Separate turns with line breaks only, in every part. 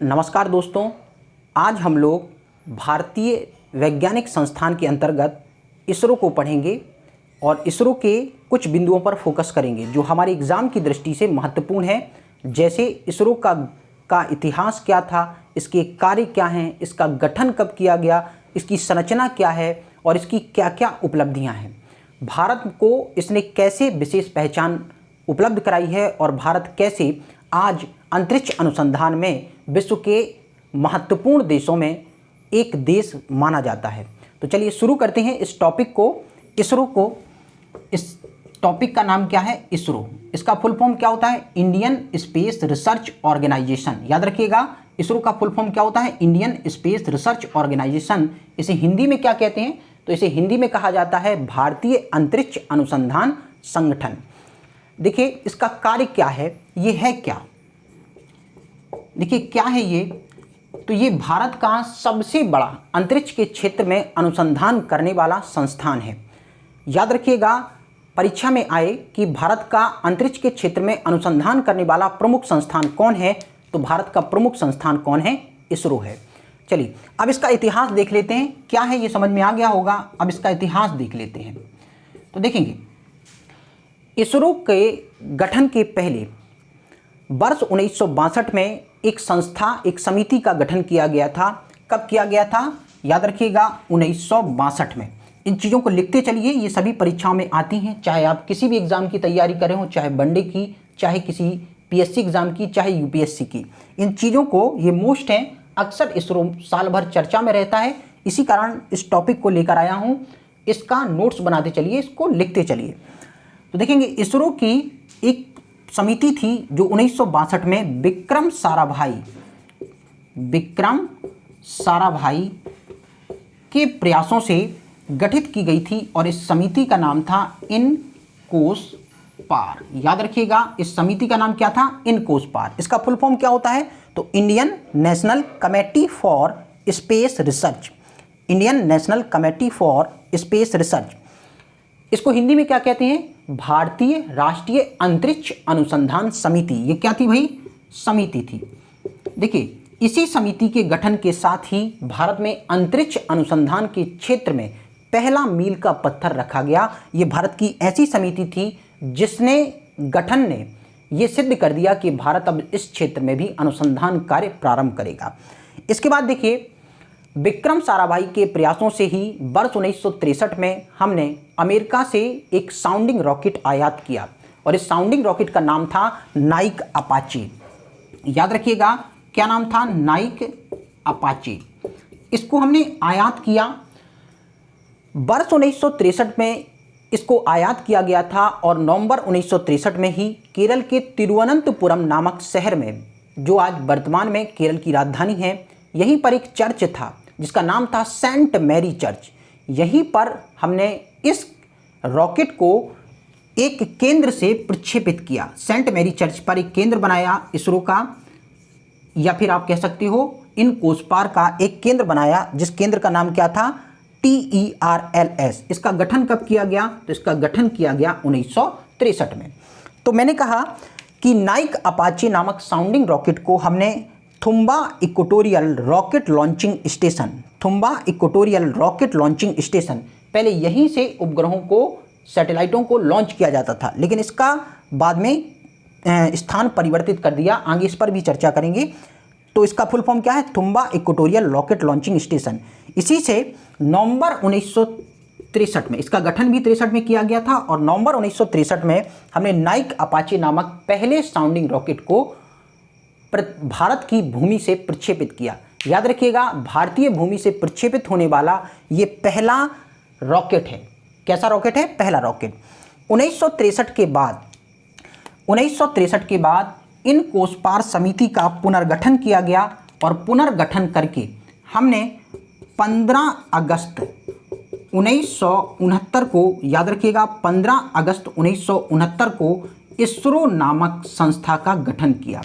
नमस्कार दोस्तों, आज हम लोग भारतीय वैज्ञानिक संस्थान के अंतर्गत इसरो को पढ़ेंगे और इसरो के कुछ बिंदुओं पर फोकस करेंगे जो हमारे एग्ज़ाम की दृष्टि से महत्वपूर्ण है। जैसे इसरो का इतिहास क्या था, इसके कार्य क्या हैं, इसका गठन कब किया गया, इसकी संरचना क्या है और इसकी क्या क्या उपलब्धियां हैं, भारत को इसने कैसे विशेष पहचान उपलब्ध कराई है और भारत कैसे आज अंतरिक्ष अनुसंधान में विश्व के महत्वपूर्ण देशों में एक देश माना जाता है। तो चलिए शुरू करते हैं इस टॉपिक को। इस टॉपिक का नाम क्या है? इसरो। इसका फुल फॉर्म क्या होता है? Indian space research organisation. याद रखिएगा, इसरो का फुल फॉर्म क्या होता है? Indian space research organisation. इसे हिंदी में क्या कहते हैं? तो इसे हिंदी में कहा जाता है भारतीय अंतरिक्ष अनुसंधान संगठन। देखिए इसका कार्य क्या है, ये है क्या, देखिए क्या है ये। तो ये भारत का सबसे बड़ा अंतरिक्ष के क्षेत्र में अनुसंधान करने वाला संस्थान है। याद रखिएगा, परीक्षा में आए कि भारत का अंतरिक्ष के क्षेत्र में अनुसंधान करने वाला प्रमुख संस्थान कौन है, तो भारत का प्रमुख संस्थान कौन है? इसरो है। चलिए अब इसका इतिहास देख लेते हैं, क्या है ये समझ में आ गया होगा। अब इसका इतिहास देख लेते हैं तो देखेंगे इसरो के गठन के पहले वर्ष 1962 में एक समिति का गठन किया गया था। कब किया गया था? याद रखिएगा 1962 में। इन चीज़ों को लिखते चलिए, ये सभी परीक्षाओं में आती हैं, चाहे आप किसी भी एग्ज़ाम की तैयारी करें हो, चाहे वनडे की, चाहे किसी पीएससी एग्ज़ाम की, चाहे यूपीएससी की। इन चीज़ों को ये मोस्ट हैं, अक्सर इसरो साल भर चर्चा में रहता है, इसी कारण इस टॉपिक को लेकर आया हूँ। इसका नोट्स बनाते चलिए, इसको लिखते चलिए। तो देखेंगे इसरो की एक समिति थी जो 1962 में विक्रम साराभाई के प्रयासों से गठित की गई थी और इस समिति का नाम था इनकोसपार। याद रखिएगा, इस समिति का नाम क्या था? इनकोसपार। इसका फुल फॉर्म क्या होता है? तो Indian national committee for space research. Indian national committee for space research. इसको हिंदी में क्या कहते हैं? भारतीय राष्ट्रीय अंतरिक्ष अनुसंधान समिति। ये क्या थी भाई? समिति थी। देखिए इसी समिति के गठन के साथ ही भारत में अंतरिक्ष अनुसंधान के क्षेत्र में पहला मील का पत्थर रखा गया। ये भारत की ऐसी समिति थी जिसने गठन ने ये सिद्ध कर दिया कि भारत अब इस क्षेत्र में भी अनुसंधान कार्य प्रारंभ करेगा। इसके बाद देखिए विक्रम साराभाई के प्रयासों से ही वर्ष 1963 में हमने अमेरिका से एक साउंडिंग रॉकेट आयात किया और इस साउंडिंग रॉकेट का नाम था नाइक अपाचे। याद रखिएगा, क्या नाम था? नाइक अपाचे। इसको हमने आयात किया वर्ष 1963 में। इसको आयात किया गया था और नवंबर 1963 में ही केरल के तिरुवनंतपुरम नामक शहर में, जो आज वर्तमान में केरल की राजधानी है, यहीं पर एक चर्च था जिसका नाम था सेंट मैरी चर्च। यहीं पर हमने इस रॉकेट को एक केंद्र से प्रक्षेपित किया। सेंट मैरी चर्च पर एक केंद्र बनाया इसरो का, या फिर आप कह सकते हो इनकोसपार का एक केंद्र बनाया, जिस केंद्र का नाम क्या था? TERLS। इसका गठन कब किया गया? तो इसका गठन किया गया 1963 में। तो मैंने कहा कि नाइक अपाचे नामक साउंडिंग रॉकेट को हमने Thumba equatorial rocket launching station, पहले यहीं से उपग्रहों को, सैटेलाइटों को लॉन्च किया जाता था, लेकिन इसका बाद में स्थान परिवर्तित कर दिया। आगे इस पर भी चर्चा करेंगे। तो इसका फुल फॉर्म क्या है? Thumba equatorial rocket launching station. इसी से नवंबर 1963 में, इसका गठन भी 63 में किया गया था और नवंबर 1963 में हमने नाइक अपाचे नामक पहले साउंडिंग रॉकेट को भारत की भूमि से प्रक्षेपित किया। याद रखिएगा, भारतीय भूमि से प्रक्षेपित होने वाला ये पहला रॉकेट है। कैसा रॉकेट है? पहला रॉकेट। 1963 के बाद इनकोसपार समिति का पुनर्गठन किया गया और पुनर्गठन करके हमने 15 अगस्त 1969 को, याद रखिएगा 15 अगस्त 1969 को इसरो नामक संस्था का गठन किया।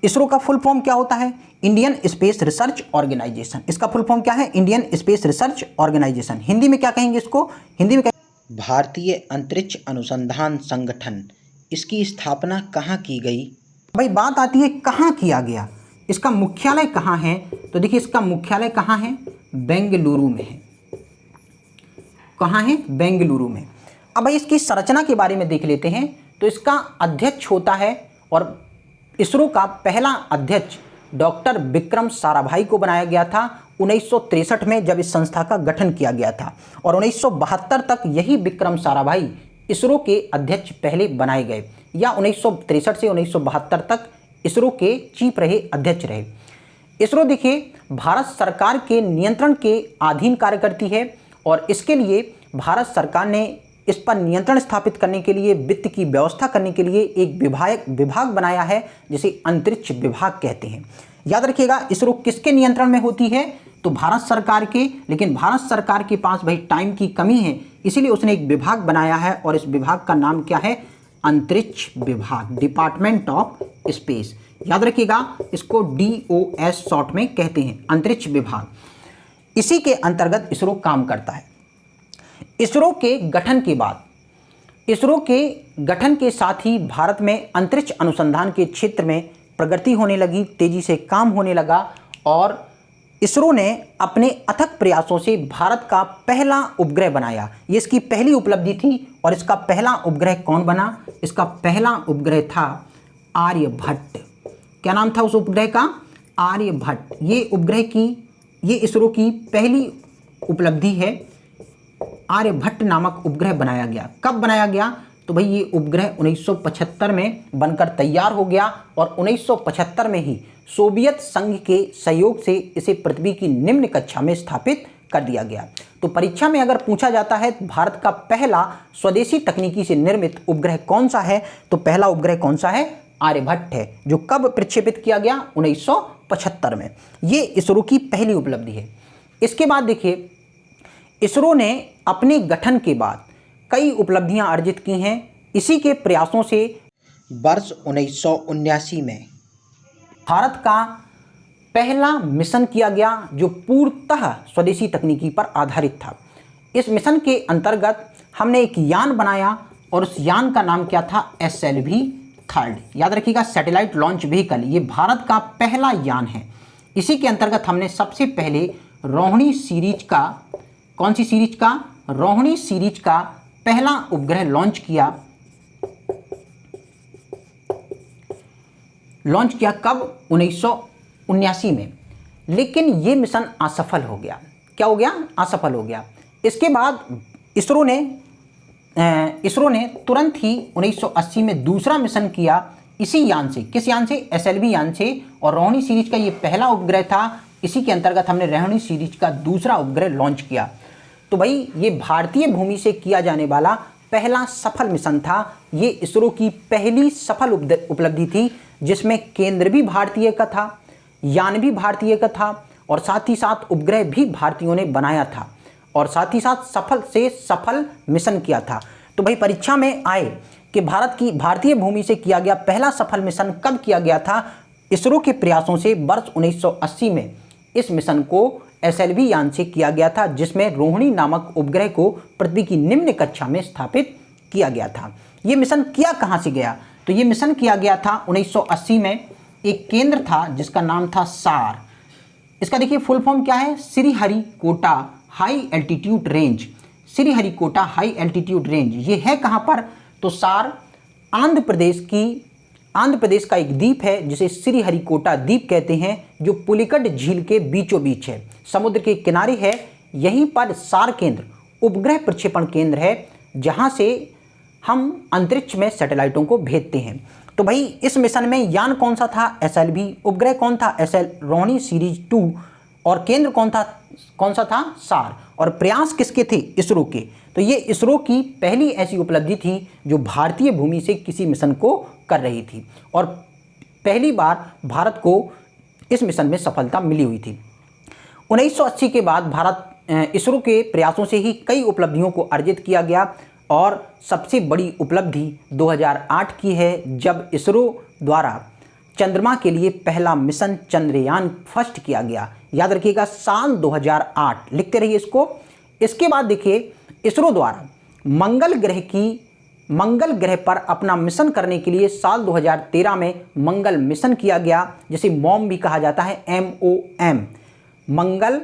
इसरो का फुल फॉर्म क्या होता है? Indian space research organisation. इसका फुल फॉर्म क्या है? Indian space research organisation. Hindi में क्या कहेंगे इसको? हिंदी में भारतीय अंतरिक्ष अनुसंधान संगठन। इसकी स्थापना कहाँ की गई? भाई बात आती है कहाँ किया गया। इसका मुख्यालय कहाँ है? तो देखिए इसका मुख्यालय कहाँ है? बेंगलुरु में है। कहाँ है? बेंगलुरु में। अब भाई इसकी संरचना के बारे में देख लेते हैं। तो इसका अध्यक्ष होता है, और इसरो का पहला अध्यक्ष डॉक्टर विक्रम साराभाई को बनाया गया था 1963 में, जब इस संस्था का गठन किया गया था। और 1972 तक यही विक्रम साराभाई इसरो के अध्यक्ष पहले बनाए गए, या 1963 से 1972 तक इसरो के चीफ रहे, अध्यक्ष रहे। इसरो देखिए भारत सरकार के नियंत्रण के अधीन कार्य करती है, और इसके लिए भारत सरकार ने इस पर नियंत्रण स्थापित करने के लिए, वित्त की व्यवस्था करने के लिए एक विभाग बनाया है, जिसे अंतरिक्ष विभाग कहते हैं। याद रखिएगा, इसरो किसके नियंत्रण में होती है? तो भारत सरकार के। लेकिन भारत सरकार के पास भाई टाइम की कमी है, इसीलिए उसने एक विभाग बनाया है, और इस विभाग का नाम क्या है? अंतरिक्ष विभाग, डिपार्टमेंट ऑफ स्पेस। याद रखिएगा, इसको DOS शॉर्ट में कहते हैं, अंतरिक्ष विभाग। इसी के अंतर्गत इसरो काम करता है। इसरो के गठन के बाद, इसरो के गठन के साथ ही भारत में अंतरिक्ष अनुसंधान के क्षेत्र में प्रगति होने लगी, तेजी से काम होने लगा, और इसरो ने अपने अथक प्रयासों से भारत का पहला उपग्रह बनाया। ये इसकी पहली उपलब्धि थी। और इसका पहला उपग्रह कौन बना? इसका पहला उपग्रह था आर्यभट्ट। क्या नाम था उस उपग्रह का? आर्यभट्ट। ये इसरो की पहली उपलब्धि है। आर्यभट्ट नामक उपग्रह बनाया गया। कब बनाया गया? तो भाई ये उपग्रह 1975 में बनकर तैयार हो गया, और 1975 में ही सोवियत संघ के सहयोग से इसे पृथ्वी की निम्न कक्षा में स्थापित कर दिया गया। तो परीक्षा में अगर पूछा जाता है भारत का पहला स्वदेशी तकनीकी से निर्मित उपग्रह कौन सा है, तो पहला उपग्रह कौन सा है? आर्यभट्ट है, जो कब प्रक्षेपित किया गया? 1975 में। ये इसरो की पहली उपलब्धि है। इसके बाद देखिए, इसरो ने अपने गठन के बाद कई उपलब्धियां अर्जित की हैं। इसी के प्रयासों से वर्ष 1979 में भारत का पहला मिशन किया गया, जो पूर्णतः स्वदेशी तकनीकी पर आधारित था। इस मिशन के अंतर्गत हमने एक यान बनाया, और उस यान का नाम क्या था? SLV-3। याद रखिएगा, सैटेलाइट लॉन्च व्हीकल। ये भारत का पहला यान है। इसी के अंतर्गत हमने सबसे पहले रोहिणी सीरीज का, कौन सी सीरीज का? रोहिणी सीरीज का पहला उपग्रह लॉन्च किया। कब? 1979 में। लेकिन ये मिशन असफल हो गया। क्या हो गया? असफल हो गया। इसके बाद इसरो ने तुरंत ही 1980 में दूसरा मिशन किया, इसी यान से। किस यान से? SLV यान से। और रोहिणी सीरीज का ये पहला उपग्रह था। इसी के अंतर्गत हमने रोहिणी सीरीज का दूसरा उपग्रह लॉन्च किया। तो भाई ये भारतीय भूमि से किया जाने वाला पहला सफल मिशन था। ये इसरो की पहली सफल उपलब्धि थी, जिसमें केंद्र भी भारतीय का था, यान भी भारतीय का था, और साथ ही साथ उपग्रह भी भारतीयों ने बनाया था, और साथ ही साथ सफल से सफल मिशन किया था। तो भाई परीक्षा में आए कि भारतीय भूमि से किया गया पहला सफल मिशन कब किया गया था? इसरो के प्रयासों से वर्ष 1980 में इस मिशन को SLV यान से किया गया था, जिसमें रोहिणी नामक उपग्रह को पृथ्वी की निम्न कक्षा में स्थापित किया गया था। ये मिशन किया कहाँ से गया? तो ये मिशन किया गया था 1980 में। एक केंद्र था जिसका नाम था SAR। इसका देखिए फुल फॉर्म क्या है? Sriharikota high altitude range. Sriharikota high altitude range ये है कहाँ पर? तो SAR आंध्र प्रदेश का एक द्वीप है, जिसे श्रीहरिकोटा द्वीप कहते हैं, जो पुलिकट झील के बीचों बीच है, समुद्र के किनारे है। यहीं पर SAR केंद्र उपग्रह प्रक्षेपण केंद्र है, जहां से हम अंतरिक्ष में सैटेलाइटों को भेजते हैं। तो भाई इस मिशन में यान कौन सा था? SLV। उपग्रह कौन था? रोहिणी सीरीज 2। और केंद्र कौन सा था? SAR। और प्रयास किसके थे? इसरो के। तो ये इसरो की पहली ऐसी उपलब्धि थी जो भारतीय भूमि से किसी मिशन को कर रही थी, और पहली बार भारत को इस मिशन में सफलता मिली हुई थी। 1980 के बाद इसरो के प्रयासों से ही कई उपलब्धियों को अर्जित किया गया, और सबसे बड़ी उपलब्धि 2008 की है, जब इसरो द्वारा चंद्रमा के लिए पहला मिशन चंद्रयान फर्स्ट किया गया। याद रखिएगा, साल 2008, लिखते रहिए इसको। इसके बाद देखिए, इसरो द्वारा मंगल ग्रह की मंगल ग्रह पर अपना मिशन करने के लिए साल 2013 में मंगल मिशन किया गया, जिसे मॉम भी कहा जाता है, MOM, मंगल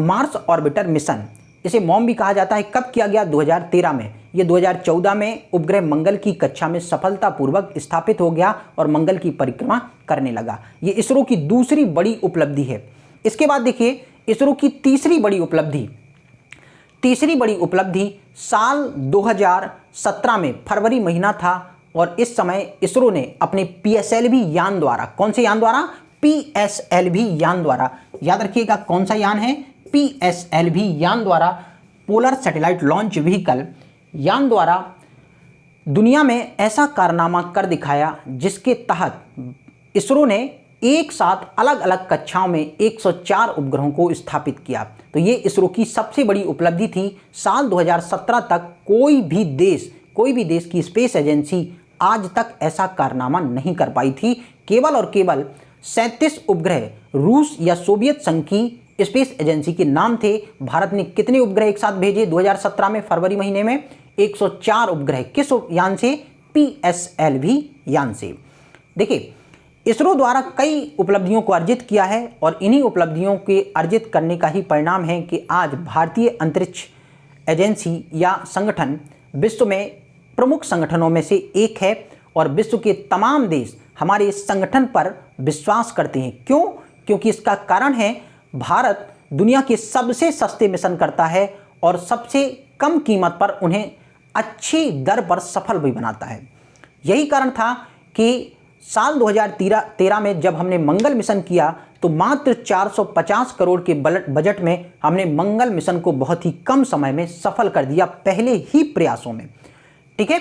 मार्स ऑर्बिटर मिशन, इसे मॉम भी कहा जाता है। कब किया गया? 2013 में। ये 2014 में उपग्रह मंगल की कक्षा में सफलतापूर्वक स्थापित हो गया और मंगल की परिक्रमा करने लगा। ये इसरो की दूसरी बड़ी उपलब्धि है। इसके बाद देखिए इसरो की तीसरी बड़ी उपलब्धि साल 2017 में फरवरी महीना था और इस समय इसरो ने अपने PSLV यान द्वारा, कौन से यान द्वारा? PSLV यान द्वारा, याद रखिएगा कौन सा यान है? PSLV यान द्वारा, पोलर सैटेलाइट लॉन्च व्हीकल यान द्वारा दुनिया में ऐसा कारनामा कर दिखाया जिसके तहत इसरो ने एक साथ अलग अलग कक्षाओं में 104 उपग्रहों को स्थापित किया। तो ये इसरो की सबसे बड़ी उपलब्धि थी। साल 2017 तक कोई भी देश की स्पेस एजेंसी आज तक ऐसा कारनामा नहीं कर पाई थी। केवल और केवल 37 उपग्रह रूस या सोवियत संघ की स्पेस एजेंसी के नाम थे। भारत ने कितने उपग्रह एक साथ भेजे 2017 में फरवरी महीने में? 104 उपग्रह। किस यान से? PSLV यान से। देखिए इसरो द्वारा कई उपलब्धियों को अर्जित किया है और इन्हीं उपलब्धियों के अर्जित करने का ही परिणाम है कि आज भारतीय अंतरिक्ष एजेंसी या संगठन विश्व में प्रमुख संगठनों में से एक है और विश्व के तमाम देश हमारे इस संगठन पर विश्वास करते हैं। क्यों? क्योंकि इसका कारण है भारत दुनिया के सबसे सस्ते मिशन करता है और सबसे कम कीमत पर उन्हें अच्छी दर पर सफल भी बनाता है। यही कारण था कि साल 2013 में जब हमने मंगल मिशन किया तो मात्र 450 करोड़ के बजट में हमने मंगल मिशन को बहुत ही कम समय में सफल कर दिया, पहले ही प्रयासों में। ठीक है,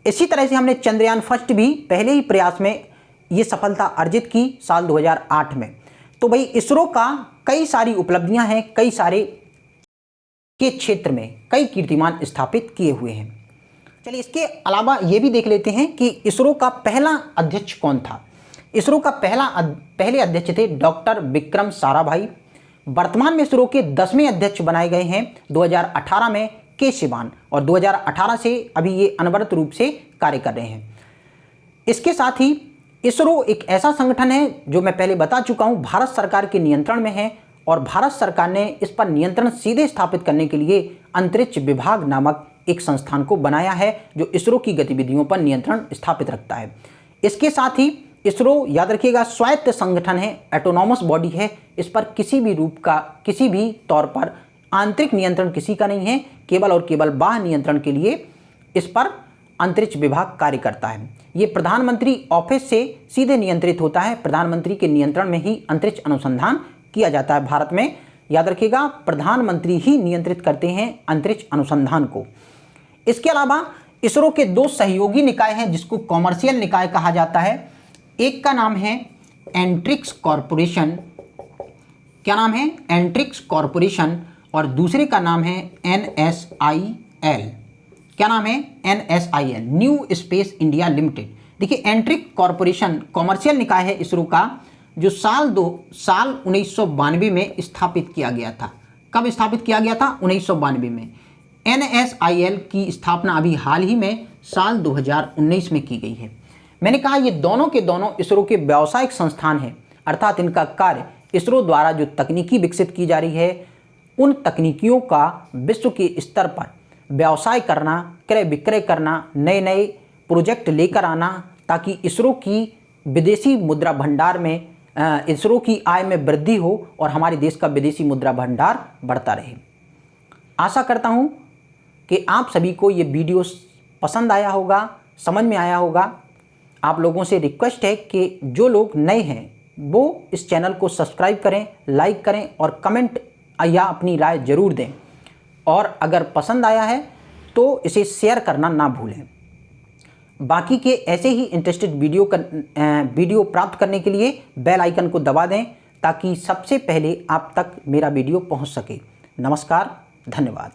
इसी तरह से हमने चंद्रयान फर्स्ट भी पहले ही प्रयास में ये सफलता अर्जित की साल 2008 में। तो भाई इसरो का कई सारी उपलब्धियां हैं, कई सारे के क्षेत्र में कई कीर्तिमान स्थापित किए हुए हैं। चलिए इसके अलावा ये भी देख लेते हैं कि इसरो का पहला अध्यक्ष कौन था। इसरो का पहले अध्यक्ष थे डॉक्टर विक्रम साराभाई। वर्तमान में इसरो के 10वें अध्यक्ष बनाए गए हैं 2018 में के शिवान और 2018 से अभी ये अनवरत रूप से कार्य कर रहे हैं। इसके साथ ही इसरो एक ऐसा संगठन है जो मैं पहले बता चुका हूँ भारत सरकार के नियंत्रण में है और भारत सरकार ने इस पर नियंत्रण सीधे स्थापित करने के लिए अंतरिक्ष विभाग नामक एक संस्थान को बनाया है जो इसरो की गतिविधियों पर नियंत्रण स्थापित रखता है। इसके साथ ही इसरो, याद रखिएगा, स्वायत्त संगठन है, ऑटोनॉमस बॉडी है। इस पर किसी भी रूप का, किसी भी तौर पर आंतरिक नियंत्रण किसी का नहीं है। केवल और केवल बाह्य नियंत्रण के लिए इस पर अंतरिक्ष विभाग कार्य करता है। ये प्रधानमंत्री ऑफिस से सीधे नियंत्रित होता है। प्रधानमंत्री के नियंत्रण में ही अंतरिक्ष अनुसंधान किया जाता है भारत में। याद रखिएगा, प्रधानमंत्री ही नियंत्रित करते हैं अंतरिक्ष अनुसंधान को। इसके अलावा इसरो के 2 सहयोगी निकाय हैं जिसको कॉमर्शियल निकाय कहा जाता है। एक का नाम है एंट्रिक्स कॉरपोरेशन। क्या नाम है? एंट्रिक्स कॉरपोरेशन। और दूसरे का नाम है NSIL। क्या नाम है? NSIL, new space India limited. देखिए एंट्रिक कॉरपोरेशन कॉमर्शियल निकाय है इसरो का, जो साल 1992 में स्थापित किया गया था। कब स्थापित किया गया था? 1992 में। NSIL की स्थापना अभी हाल ही में साल 2019 में की गई है। मैंने कहा ये दोनों के दोनों इसरो के व्यावसायिक संस्थान हैं, अर्थात इनका कार्य इसरो द्वारा जो तकनीकी विकसित की जा रही है उन तकनीकियों का विश्व के स्तर पर व्यवसाय करना, क्रय विक्रय करना, नए नए प्रोजेक्ट लेकर आना, ताकि इसरो की विदेशी मुद्रा भंडार में, इसरो की आय में वृद्धि हो और हमारे देश का विदेशी मुद्रा भंडार बढ़ता रहे। आशा करता हूँ कि आप सभी को ये वीडियो पसंद आया होगा, समझ में आया होगा। आप लोगों से रिक्वेस्ट है कि जो लोग नए हैं वो इस चैनल को सब्सक्राइब करें, लाइक करें और कमेंट या अपनी राय ज़रूर दें। और अगर पसंद आया है तो इसे शेयर करना ना भूलें। बाकी के ऐसे ही इंटरेस्टेड वीडियो प्राप्त करने के लिए बेल आइकन को दबा दें ताकि सबसे पहले आप तक मेरा वीडियो पहुंच सके। नमस्कार, धन्यवाद।